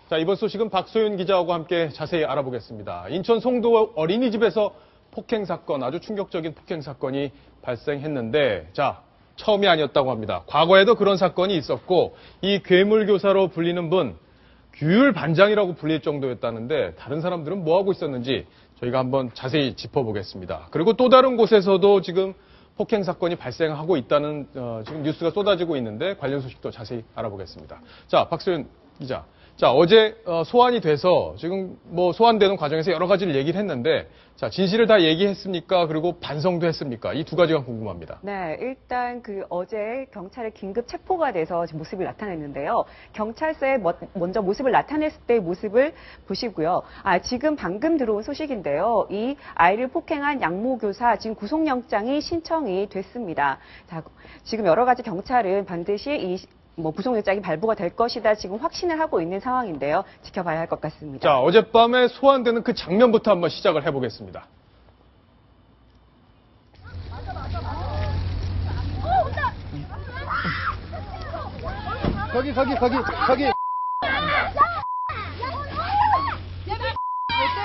자, 이번 소식은 박소윤 기자와 함께 자세히 알아보겠습니다. 인천 송도 어린이집에서 폭행 사건, 아주 충격적인 폭행 사건이 발생했는데, 자, 처음이 아니었다고 합니다. 과거에도 그런 사건이 있었고, 이 괴물교사로 불리는 분, 규율 반장이라고 불릴 정도였다는데, 다른 사람들은 뭐 하고 있었는지 저희가 한번 자세히 짚어보겠습니다. 그리고 또 다른 곳에서도 지금 폭행 사건이 발생하고 있다는 지금 뉴스가 쏟아지고 있는데, 관련 소식도 자세히 알아보겠습니다. 자, 박소윤 기자. 자, 어제 소환이 돼서 지금 뭐 소환되는 과정에서 여러 가지를 얘기를 했는데, 자, 진실을 다 얘기했습니까? 그리고 반성도 했습니까? 이 두 가지가 궁금합니다. 네, 일단 어제 경찰에 긴급 체포가 돼서 지금 모습을 나타냈는데요. 경찰서에 먼저 모습을 나타냈을 때의 모습을 보시고요. 지금 방금 들어온 소식인데요. 이 아이를 폭행한 양모교사 지금 구속영장이 신청이 됐습니다. 자, 지금 여러 가지 경찰은 반드시 구속영장이 발부가 될 것이다 지금 확신을 하고 있는 상황인데요. 지켜봐야 할 것 같습니다. 자, 어젯밤에 소환되는 그 장면부터 한번 시작을 해보겠습니다. 거기. 왜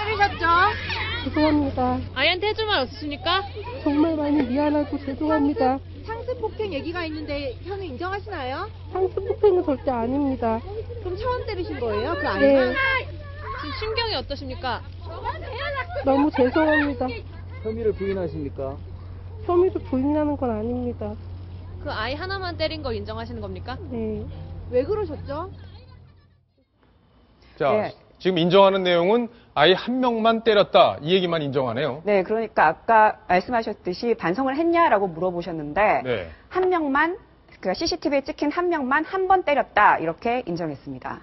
때리셨죠? 죄송합니다. 아이한테 해줄 말 없으십니까? 정말 많이 미안하고 죄송합니다. 상습폭행 얘기가 있는데 현우 인정하시나요? 상습폭행은 절대 아닙니다. 그럼 처음 때리신 거예요? 그 아이가? 네. 지금 심경이 어떠십니까? 너무 죄송합니다. 혐의를 부인하십니까? 혐의도 부인하는 건 아닙니다. 그 아이 하나만 때린 거 인정하시는 겁니까? 네. 왜 그러셨죠? 자, 네. 지금 인정하는 내용은 아이 한 명만 때렸다. 이 얘기만 인정하네요. 네, 그러니까 아까 말씀하셨듯이 반성을 했냐라고 물어보셨는데 네. 한 명만, 그러니까 CCTV에 찍힌 한 명만 한 번 때렸다 이렇게 인정했습니다.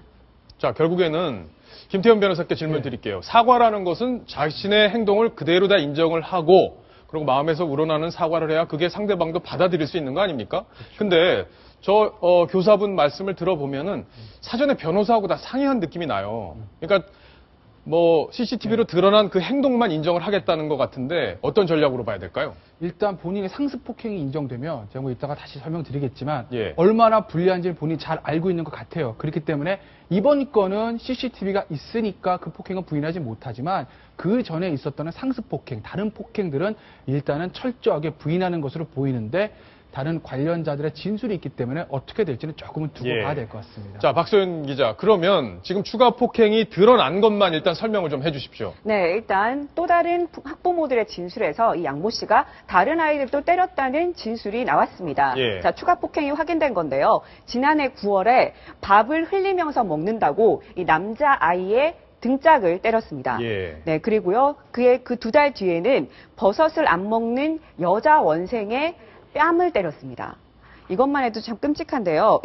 자, 결국에는 김태현 변호사께 질문 드릴게요. 사과라는 것은 자신의 행동을 그대로 다 인정을 하고 그리고 마음에서 우러나는 사과를 해야 그게 상대방도 받아들일 수 있는 거 아닙니까? 근데 교사분 말씀을 들어보면은 사전에 변호사하고 다 상의한 느낌이 나요. 그러니까 CCTV로 드러난 그 행동만 인정을 하겠다는 것 같은데 어떤 전략으로 봐야 될까요? 일단 본인의 상습 폭행이 인정되면 제가 이따가 다시 설명드리겠지만 예. 얼마나 불리한지를 본인이 잘 알고 있는 것 같아요. 그렇기 때문에 이번 건은 CCTV가 있으니까 그 폭행은 부인하지 못하지만 그 전에 있었던 상습 폭행, 다른 폭행들은 일단은 철저하게 부인하는 것으로 보이는데 다른 관련자들의 진술이 있기 때문에 어떻게 될지는 조금은 두고 봐야 될 것 같습니다. 자, 박소연 기자. 그러면 지금 추가 폭행이 드러난 것만 일단 설명을 좀 해주십시오. 네, 일단 또 다른 학부모들의 진술에서 이 양모 씨가 다른 아이들도 때렸다는 진술이 나왔습니다. 예. 자, 추가 폭행이 확인된 건데요. 지난해 9월에 밥을 흘리면서 먹는다고 이 남자 아이의 등짝을 때렸습니다. 예. 네, 그리고요. 그의 그 2달 뒤에는 버섯을 안 먹는 여자 원생의 뺨을 때렸습니다. 이것만 해도 참 끔찍한데요.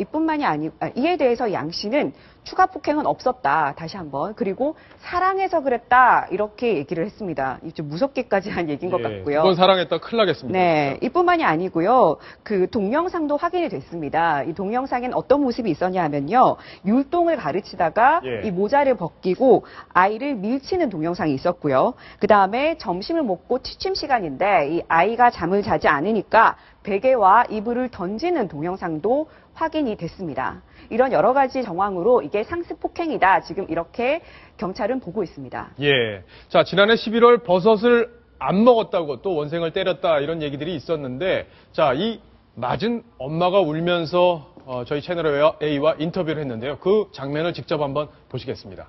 이에 대해서 양 씨는 추가 폭행은 없었다. 다시 한번. 그리고 사랑해서 그랬다. 이렇게 얘기를 했습니다. 좀 무섭게까지 한 얘기인 것 같고요. 이건 사랑했다 큰일 나겠습니다. 네. 이뿐만이 아니고요. 그 동영상도 확인이 됐습니다. 이 동영상엔 어떤 모습이 있었냐 하면요. 율동을 가르치다가 예. 이 모자를 벗기고 아이를 밀치는 동영상이 있었고요. 그 다음에 점심을 먹고 취침 시간인데 이 아이가 잠을 자지 않으니까 베개와 이불을 던지는 동영상도 확인이 됐습니다. 이런 여러 가지 정황으로 이게 상습 폭행이다. 지금 이렇게 경찰은 보고 있습니다. 예. 자, 지난해 11월 버섯을 안 먹었다고 또 원생을 때렸다 이런 얘기들이 있었는데 자, 이 맞은 엄마가 울면서 저희 채널 A와 인터뷰를 했는데요. 그 장면을 직접 한번 보시겠습니다.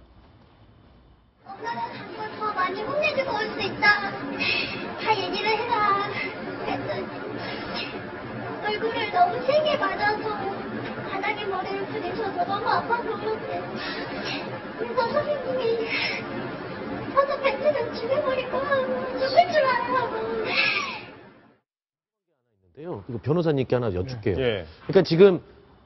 엄마는 한번 더 많이 혼내주고 올 수 있다. 다 얘기를 해라. 그랬더니 얼굴을 너무 세게 맞아서 바닥에 머리를 부딪혀서 너무 아파서 울었대. 그래서 선생님이 버섯 벤트는 죽여버리고 죽을 줄 알아라고. 이거 변호사님께 하나 여쭐게요. 예. 그러니까 지금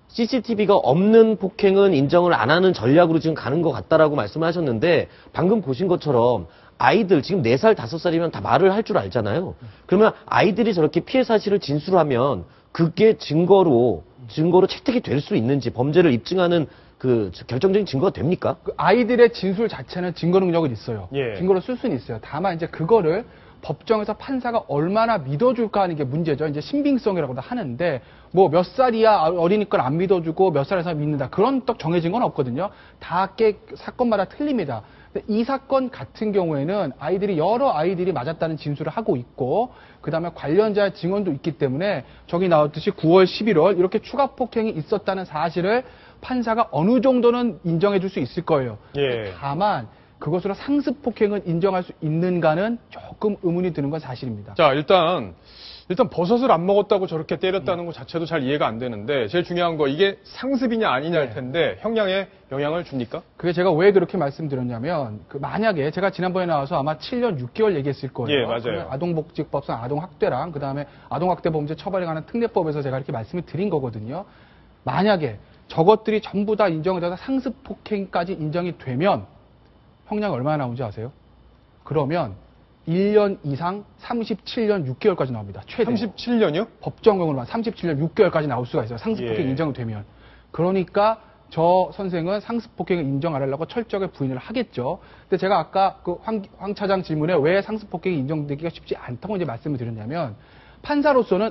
CCTV가 없는 폭행은 인정을 안 하는 전략으로 지금 가는 것 같다라고 말씀을 하셨는데 방금 보신 것처럼 아이들 지금 4살, 5살이면 다 말을 할 줄 알잖아요. 그러면 아이들이 저렇게 피해 사실을 진술하면 그게 증거로 채택이 될 수 있는지 범죄를 입증하는 그 결정적인 증거가 됩니까? 그 아이들의 진술 자체는 증거 능력은 있어요. 예. 증거로 쓸 수는 있어요. 다만 이제 그거를 법정에서 판사가 얼마나 믿어줄까 하는 게 문제죠. 이제 신빙성이라고도 하는데 뭐 몇 살이야 어리니까 안 믿어주고 몇 살에서 믿는다. 그런 딱 정해진 건 없거든요. 다 사건마다 틀립니다. 근데 이 사건 같은 경우에는 여러 아이들이 맞았다는 진술을 하고 있고 그다음에 관련자의 증언도 있기 때문에 저기 나왔듯이 9월, 11월 이렇게 추가 폭행이 있었다는 사실을 판사가 어느 정도는 인정해 줄 수 있을 거예요. 예. 다만 그것으로 상습 폭행을 인정할 수 있는가는 조금 의문이 드는 건 사실입니다. 자, 일단 버섯을 안 먹었다고 저렇게 때렸다는 것 자체도 잘 이해가 안 되는데 제일 중요한 거 이게 상습이냐 아니냐일 텐데 형량에 영향을 줍니까? 그게 제가 왜 그렇게 말씀드렸냐면 만약에 제가 지난번에 나와서 아마 7년 6개월 얘기했을 거예요. 예, 맞아요. 아동복지법상 아동학대랑 그다음에 아동학대 범죄 처벌에 관한 특례법에서 제가 이렇게 말씀을 드린 거거든요. 만약에 저것들이 전부 다 인정이 돼서 상습 폭행까지 인정이 되면 형량 얼마나 나오는지 아세요? 그러면 1년 이상 37년 6개월까지 나옵니다. 최대. 37년이요? 법정형으로만 37년 6개월까지 나올 수가 있어요. 상습폭행 예. 인정이 되면. 그러니까 저 선생은 상습폭행을 인정 안 하려고 철저하게 부인을 하겠죠. 근데 제가 아까 그 황 차장 질문에 왜 상습폭행이 인정되기가 쉽지 않다고 이제 말씀을 드렸냐면 판사로서는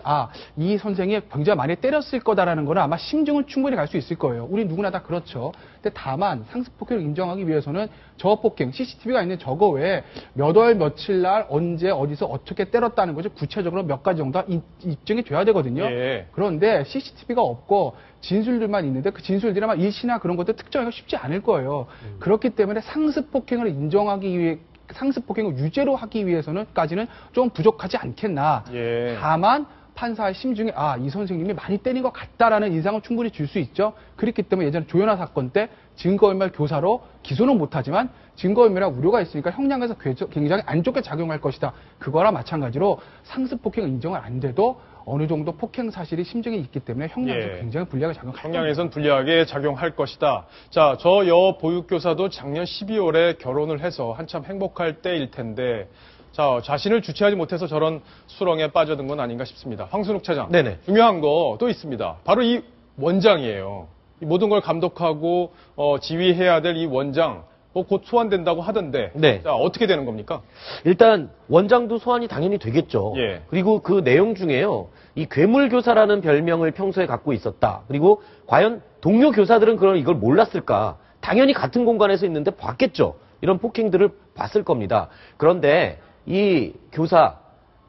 이 선생이 굉장히 많이 때렸을 거다라는 거는 아마 심증을 충분히 갈 수 있을 거예요. 우리 누구나 다 그렇죠. 근데 다만 상습폭행을 인정하기 위해서는 저 폭행, CCTV가 있는 저거 외에 몇 월 며칠 날 언제 어디서 어떻게 때렸다는 것이 구체적으로 몇 가지 정도 입증이 돼야 되거든요. 예. 그런데 CCTV가 없고 진술들만 있는데 그 진술들이 아마 일시나 그런 것들 특정하기가 쉽지 않을 거예요. 그렇기 때문에 상습폭행을 인정하기 위해 상습폭행을 유죄로 하기 위해서는까지는 좀 부족하지 않겠나. 예. 다만 판사의 심중에 이 선생님이 많이 때린 것 같다라는 인상을 충분히 줄 수 있죠. 그렇기 때문에 예전에 조현아 사건 때 증거인멸 교사로 기소는 못하지만 증거인멸할 우려가 있으니까 형량에서 굉장히 안 좋게 작용할 것이다. 그거랑 마찬가지로 상습폭행을 인정을 안 돼도 어느 정도 폭행 사실이 심증이 있기 때문에 형량에서 예. 굉장히 불리하게 작용할 겁니다. 형량에선 불리하게 작용할 것이다. 자, 저 여 보육교사도 작년 12월에 결혼을 해서 한참 행복할 때일 텐데 자, 자신을 주체하지 못해서 저런 수렁에 빠져든 건 아닌가 싶습니다. 황순욱 차장. 네네. 중요한 거 또 있습니다. 바로 이 원장이에요. 이 모든 걸 감독하고 지휘해야 될 이 원장 곧 소환된다고 하던데 네. 자, 어떻게 되는 겁니까? 일단 원장도 소환이 당연히 되겠죠. 예. 그리고 그 내용 중에요. 이 괴물교사라는 별명을 평소에 갖고 있었다. 그리고 과연 동료 교사들은 이걸 몰랐을까? 당연히 같은 공간에서 있는데 봤겠죠. 이런 폭행들을 봤을 겁니다. 그런데 이 교사,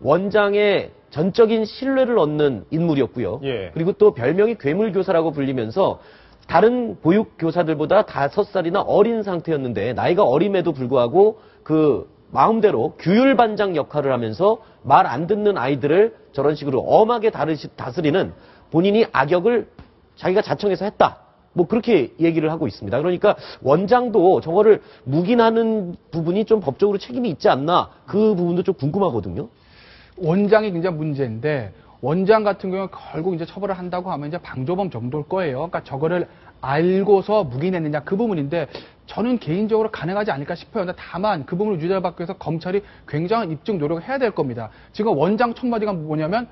원장의 전적인 신뢰를 얻는 인물이었고요. 예. 그리고 또 별명이 괴물교사라고 불리면서 다른 보육교사들보다 5살이나 어린 상태였는데 나이가 어림에도 불구하고 그 마음대로 규율반장 역할을 하면서 말 안 듣는 아이들을 저런 식으로 엄하게 다스리는 본인이 악역을 자기가 자청해서 했다. 뭐 그렇게 얘기를 하고 있습니다. 그러니까 원장도 저거를 묵인하는 부분이 좀 법적으로 책임이 있지 않나 그 부분도 좀 궁금하거든요. 원장이 굉장히 문제인데 원장 같은 경우는 결국 이제 처벌을 한다고 하면 이제 방조범 정도일 거예요. 그러니까 저거를 알고서 묵인했느냐 그 부분인데 저는 개인적으로 가능하지 않을까 싶어요. 근데 다만 그 부분을 유죄받기 위해서 검찰이 굉장한 입증 노력을 해야 될 겁니다. 지금 원장 첫 마디가 뭐냐면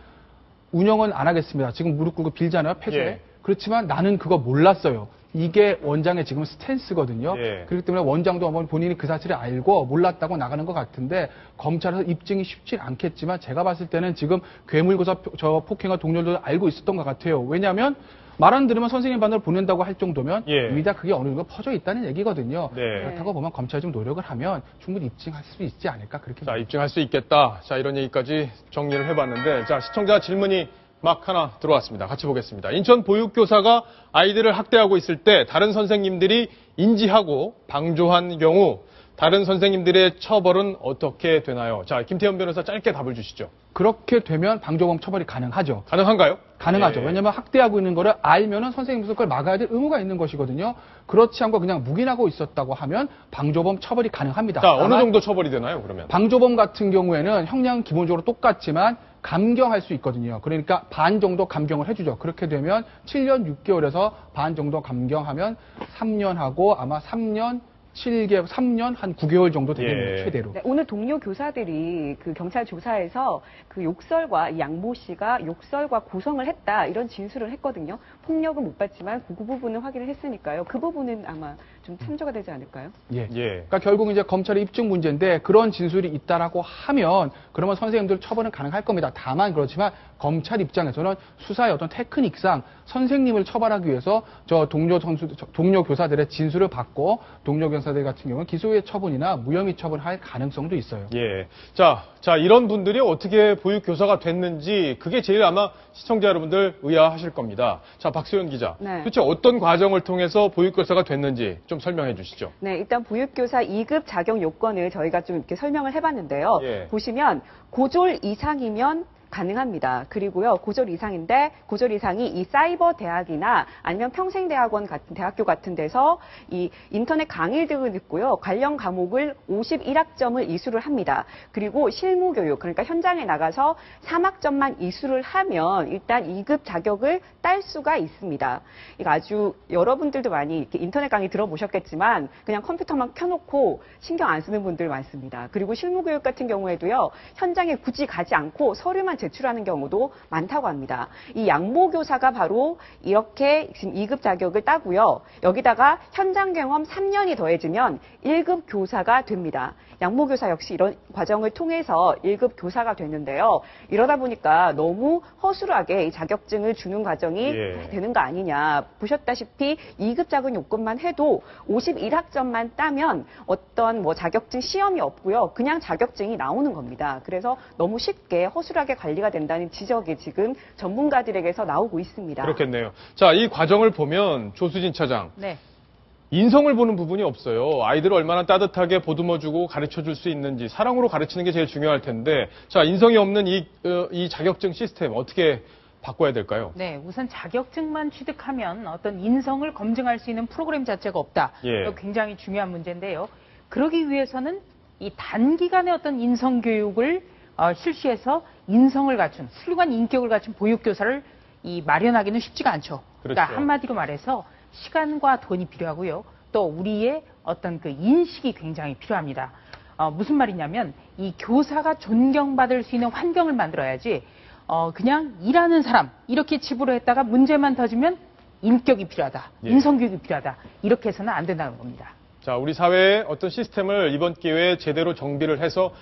운영은 안 하겠습니다. 지금 무릎 꿇고 빌잖아요. 폐쇄. 예. 그렇지만 나는 그거 몰랐어요. 이게 원장의 지금 스탠스거든요. 예. 그렇기 때문에 원장도 한번 본인이 그 사실을 알고 몰랐다고 나가는 것 같은데 검찰에서 입증이 쉽지 않겠지만 제가 봤을 때는 지금 괴물고사 저 폭행과 동료들도 알고 있었던 것 같아요. 왜냐하면 말 안 들으면 선생님 반으로 보낸다고 할 정도면 예. 이미 다 그게 어느 정도 퍼져 있다는 얘기거든요. 네. 그렇다고 보면 검찰이 좀 노력을 하면 충분히 입증할 수 있지 않을까 그렇게 자, 입증할 수 있겠다. 자, 이런 얘기까지 정리를 해봤는데, 자, 시청자 질문이 막 하나 들어왔습니다. 같이 보겠습니다. 인천 보육교사가 아이들을 학대하고 있을 때 다른 선생님들이 인지하고 방조한 경우 다른 선생님들의 처벌은 어떻게 되나요? 자, 김태현 변호사 짧게 답을 주시죠. 그렇게 되면 방조범 처벌이 가능하죠. 가능한가요? 가능하죠. 예. 왜냐하면 학대하고 있는 거를 알면은 선생님으로서 그걸 막아야 될 의무가 있는 것이거든요. 그렇지 않고 그냥 묵인하고 있었다고 하면 방조범 처벌이 가능합니다. 자, 어느 다만 정도 처벌이 되나요, 그러면? 방조범 같은 경우에는 형량은 기본적으로 똑같지만 감경할 수 있거든요. 그러니까 반 정도 감경을 해주죠. 그렇게 되면 7년 6개월에서 반 정도 감경하면 3년하고 아마 3년 한 9개월 정도 되겠네요. 예. 최대로. 네, 오늘 동료 교사들이 그 경찰 조사에서 그 욕설과 양모 씨가 욕설과 고성을 했다 이런 진술을 했거든요. 폭력은 못 받지만 그 부분은 확인을 했으니까요. 그 부분은 아마 좀 참조가 되지 않을까요? 예. 예. 그러니까 결국 이제 검찰의 입증 문제인데 그런 진술이 있다라고 하면 그러면 선생님들 처벌은 가능할 겁니다. 다만 그렇지만 검찰 입장에서는 수사의 어떤 테크닉상 선생님을 처벌하기 위해서 저 동료 교사들의 진술을 받고 동료 교사들 같은 경우는 기소유예 처분이나 무혐의 처분할 가능성도 있어요. 예. 자, 이런 분들이 어떻게 보육교사가 됐는지 그게 제일 아마 시청자 여러분들 의아하실 겁니다. 자, 박소연 기자. 네. 도대체 어떤 과정을 통해서 보육교사가 됐는지 좀 설명해 주시죠. 네, 일단 보육교사 2급 자격 요건을 저희가 좀 이렇게 설명을 해봤는데요. 예. 보시면 고졸 이상이면 가능합니다. 그리고요, 고졸 이상이 이 사이버 대학이나 아니면 평생대학원 같은 대학교 같은 데서 이 인터넷 강의 등을 듣고요, 관련 과목을 51학점을 이수를 합니다. 그리고 실무교육, 그러니까 현장에 나가서 3학점만 이수를 하면 일단 2급 자격을 딸 수가 있습니다. 이거 아주 여러분들도 많이 이렇게 인터넷 강의 들어보셨겠지만 그냥 컴퓨터만 켜놓고 신경 안 쓰는 분들 많습니다. 그리고 실무교육 같은 경우에도요, 현장에 굳이 가지 않고 서류만 제출하는 경우도 많다고 합니다. 이 양모교사가 바로 이렇게 지금 2급 자격을 따고요. 여기다가 현장 경험 3년이 더해지면 1급 교사가 됩니다. 양모교사 역시 이런 과정을 통해서 1급 교사가 됐는데요. 이러다 보니까 너무 허술하게 이 자격증을 주는 과정이 예. 되는 거 아니냐. 보셨다시피 2급 자격 요건만 해도 51학점만 따면 어떤 뭐 자격증 시험이 없고요. 그냥 자격증이 나오는 겁니다. 그래서 너무 쉽게 허술하게 관리가 된다는 지적이 지금 전문가들에게서 나오고 있습니다. 그렇겠네요. 자, 이 과정을 보면 조수진 차장. 네. 인성을 보는 부분이 없어요. 아이들을 얼마나 따뜻하게 보듬어주고 가르쳐줄 수 있는지 사랑으로 가르치는 게 제일 중요할 텐데, 자, 인성이 없는 이 자격증 시스템 어떻게 바꿔야 될까요? 네, 우선 자격증만 취득하면 어떤 인성을 검증할 수 있는 프로그램 자체가 없다. 예. 이거 굉장히 중요한 문제인데요. 그러기 위해서는 이 단기간의 어떤 인성 교육을 실시해서 인성을 갖춘 훌륭한 인격을 갖춘 보육교사를 마련하기는 쉽지가 않죠. 그렇죠. 그러니까 한마디로 말해서 시간과 돈이 필요하고요. 또 우리의 어떤 그 인식이 굉장히 필요합니다. 무슨 말이냐면 이 교사가 존경받을 수 있는 환경을 만들어야지 그냥 일하는 사람 이렇게 칩으로 했다가 문제만 터지면 인격이 필요하다. 예. 인성교육이 필요하다. 이렇게 해서는 안 된다는 겁니다. 자, 우리 사회의 어떤 시스템을 이번 기회에 제대로 정비를 해서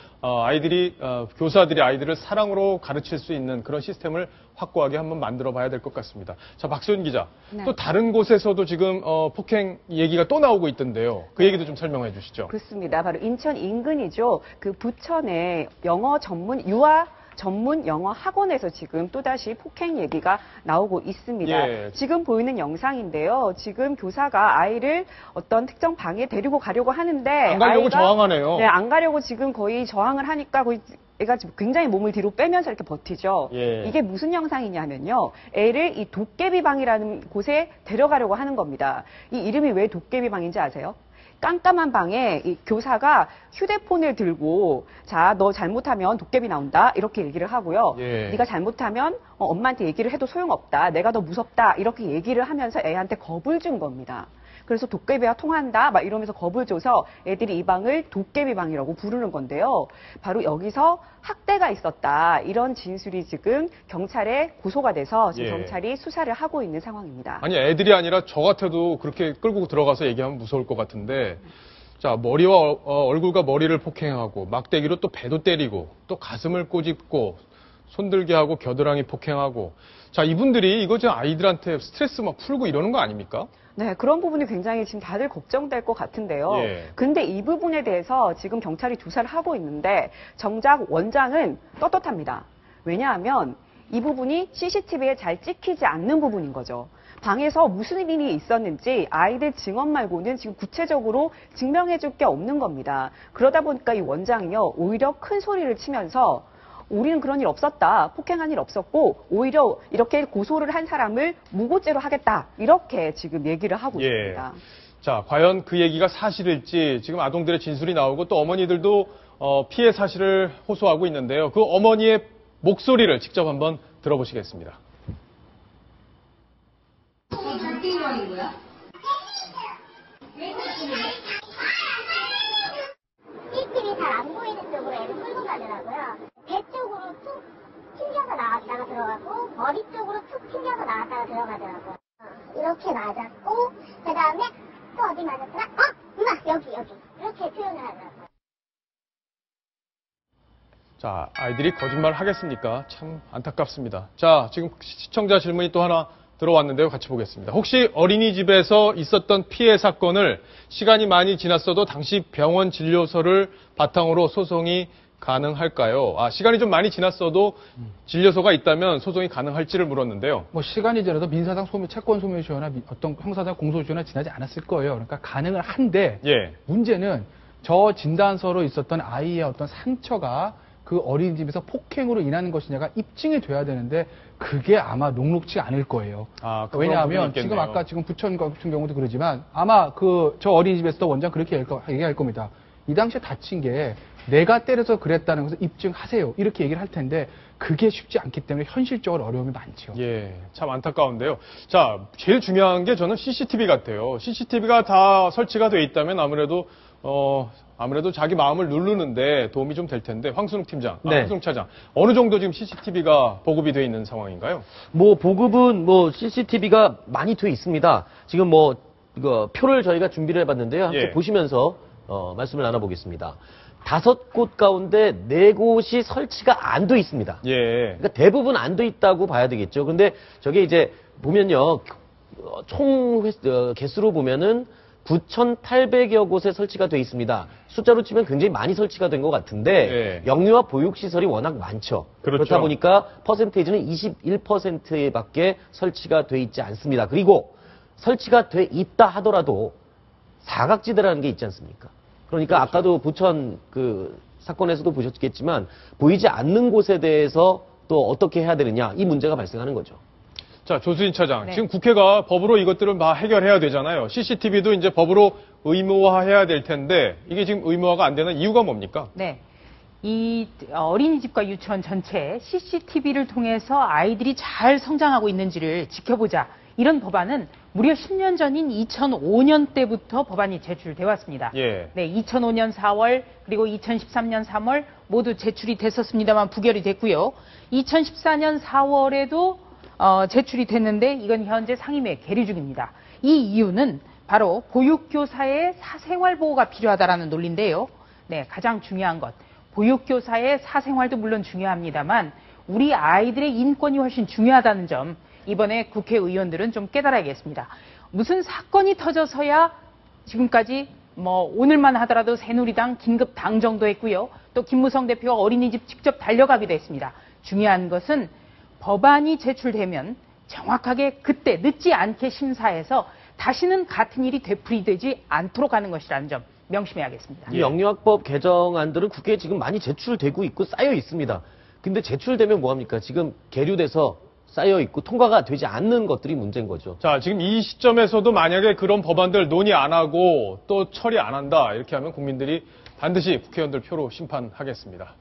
교사들이 아이들을 사랑으로 가르칠 수 있는 그런 시스템을 확고하게 한번 만들어 봐야 될 것 같습니다. 자, 박소연 기자. 네. 또 다른 곳에서도 지금 폭행 얘기가 또 나오고 있던데요. 그 얘기도 좀 설명해 주시죠. 그렇습니다. 바로 인천 인근이죠. 그 부천의 영어 전문 영어 학원에서 지금 또다시 폭행 얘기가 나오고 있습니다. 예. 지금 보이는 영상인데요. 지금 교사가 아이를 어떤 특정 방에 데리고 가려고 하는데 안 가려고 저항하네요. 네, 안 가려고 지금 거의 저항을 하니까 거의 애가 지금 굉장히 몸을 뒤로 빼면서 이렇게 버티죠. 예. 이게 무슨 영상이냐면요. 애를 이 도깨비방이라는 곳에 데려가려고 하는 겁니다. 이 이름이 왜 도깨비방인지 아세요? 깜깜한 방에 이 교사가 휴대폰을 들고 자, 너 잘못하면 도깨비 나온다 이렇게 얘기를 하고요. 예. 네가 잘못하면 엄마한테 얘기를 해도 소용없다. 내가 더 무섭다 이렇게 얘기를 하면서 애한테 겁을 준 겁니다. 그래서 도깨비와 통한다 막 이러면서 겁을 줘서 애들이 이 방을 도깨비방이라고 부르는 건데요. 바로 여기서 학대가 있었다. 이런 진술이 지금 경찰에 고소가 돼서 지금 예. 경찰이 수사를 하고 있는 상황입니다. 아니, 애들이 아니라 저 같아도 그렇게 끌고 들어가서 얘기하면 무서울 것 같은데, 자, 머리와 얼굴과 머리를 폭행하고, 막대기로 또 배도 때리고, 또 가슴을 꼬집고, 손들게 하고, 겨드랑이 폭행하고. 자, 이분들이 이거 지금 아이들한테 스트레스 막 풀고 이러는 거 아닙니까? 네, 그런 부분이 굉장히 지금 다들 걱정될 것 같은데요. 예. 근데 이 부분에 대해서 지금 경찰이 조사를 하고 있는데 정작 원장은 떳떳합니다. 왜냐하면 이 부분이 CCTV에 잘 찍히지 않는 부분인 거죠. 방에서 무슨 일이 있었는지 아이들 증언 말고는 지금 구체적으로 증명해 줄 게 없는 겁니다. 그러다 보니까 이 원장이요, 오히려 큰 소리를 치면서 우리는 그런 일 없었다. 폭행한 일 없었고 오히려 이렇게 고소를 한 사람을 무고죄로 하겠다. 이렇게 지금 얘기를 하고 예. 있습니다. 자, 과연 그 얘기가 사실일지 지금 아동들의 진술이 나오고 또 어머니들도 피해 사실을 호소하고 있는데요. 그 어머니의 목소리를 직접 한번 들어보시겠습니다. CCTV 잘 안 보이는 쪽으로 애를 끌고 가더라고요. 배 쪽으로 툭 튕겨서 나왔다가 들어가고 머리 쪽으로 툭 튕겨서 나왔다가 들어가더라고요. 이렇게 맞았고 그 다음에 또 어디 맞았더라? 엄마 여기 그렇게 표현을 하더라고요. 자, 아이들이 거짓말 하겠습니까? 참 안타깝습니다. 자, 지금 시청자 질문이 또 하나 들어왔는데요. 같이 보겠습니다. 혹시 어린이집에서 있었던 피해 사건을 시간이 많이 지났어도 당시 병원 진료서를 바탕으로 소송이 가능할까요? 시간이 좀 많이 지났어도 진료서가 있다면 소송이 가능할지를 물었는데요. 뭐 시간이 지나도 민사상 채권 소멸시효나 어떤 형사상 공소시효나 지나지 않았을 거예요. 그러니까 가능을 한데 예. 문제는 저 진단서로 있었던 아이의 어떤 상처가 그 어린이집에서 폭행으로 인한 것이냐가 입증이 돼야 되는데 그게 아마 녹록치가 않을 거예요. 그런 부분이 왜냐하면 있겠네요. 지금 아까 지금 부천 같은 경우도 그러지만 아마 저 어린이집에서도 원장 그렇게 얘기할 겁니다. 이 당시에 다친 게 내가 때려서 그랬다는 것을 입증하세요. 이렇게 얘기를 할 텐데 그게 쉽지 않기 때문에 현실적으로 어려움이 많죠. 예, 참 안타까운데요. 자, 제일 중요한 게 저는 CCTV 같아요. CCTV가 다 설치가 돼 있다면 아무래도 자기 마음을 누르는데 도움이 좀 될 텐데 황순욱 팀장, 네. 황순욱 차장 어느 정도 지금 CCTV가 보급이 돼 있는 상황인가요? 뭐 보급은 뭐 CCTV가 많이 돼 있습니다. 지금 뭐 이거 표를 저희가 준비를 해봤는데요. 함께 예. 보시면서 말씀을 나눠보겠습니다. 5곳 가운데 4곳이 설치가 안 돼 있습니다. 예. 그러니까 대부분 안 돼 있다고 봐야 되겠죠. 근데 저게 이제 보면요. 총 개수로 보면은 9,800여 곳에 설치가 돼 있습니다. 숫자로 치면 굉장히 많이 설치가 된 것 같은데 예. 영유아 보육시설이 워낙 많죠. 그렇죠. 그렇다 보니까 퍼센테이지는 21%밖에 설치가 돼 있지 않습니다. 그리고 설치가 돼 있다 하더라도 사각지대라는 게 있지 않습니까? 그러니까 그렇죠. 아까도 부천 그 사건에서도 보셨겠지만 보이지 않는 곳에 대해서 또 어떻게 해야 되느냐 이 문제가 발생하는 거죠. 자, 조수진 차장. 네. 지금 국회가 법으로 이것들을 다 해결해야 되잖아요. CCTV도 이제 법으로 의무화해야 될 텐데 이게 지금 의무화가 안 되는 이유가 뭡니까? 네. 이 어린이집과 유치원 전체에 CCTV를 통해서 아이들이 잘 성장하고 있는지를 지켜보자. 이런 법안은 무려 10년 전인 2005년 때부터 법안이 제출돼 왔습니다. 예. 네, 2005년 4월 그리고 2013년 3월 모두 제출이 됐었습니다만 부결이 됐고요. 2014년 4월에도 제출이 됐는데 이건 현재 상임위에 계류 중입니다. 이 이유는 바로 보육교사의 사생활 보호가 필요하다라는 논리인데요. 네, 가장 중요한 것. 보육교사의 사생활도 물론 중요합니다만 우리 아이들의 인권이 훨씬 중요하다는 점 이번에 국회의원들은 좀 깨달아야겠습니다. 무슨 사건이 터져서야 지금까지 오늘만 하더라도 새누리당 긴급 당정도 했고요. 또 김무성 대표가 어린이집 직접 달려가기도 했습니다. 중요한 것은 법안이 제출되면 정확하게 그때 늦지 않게 심사해서 다시는 같은 일이 되풀이되지 않도록 하는 것이라는 점 명심해야겠습니다. 이 영유아법 개정안들은 국회에 지금 많이 제출되고 있고 쌓여 있습니다. 근데 제출되면 뭐합니까? 지금 계류돼서 쌓여 있고 통과가 되지 않는 것들이 문제인 거죠. 자, 지금 이 시점에서도 만약에 그런 법안들 논의 안 하고 또 처리 안 한다 이렇게 하면 국민들이 반드시 국회의원들 표로 심판하겠습니다.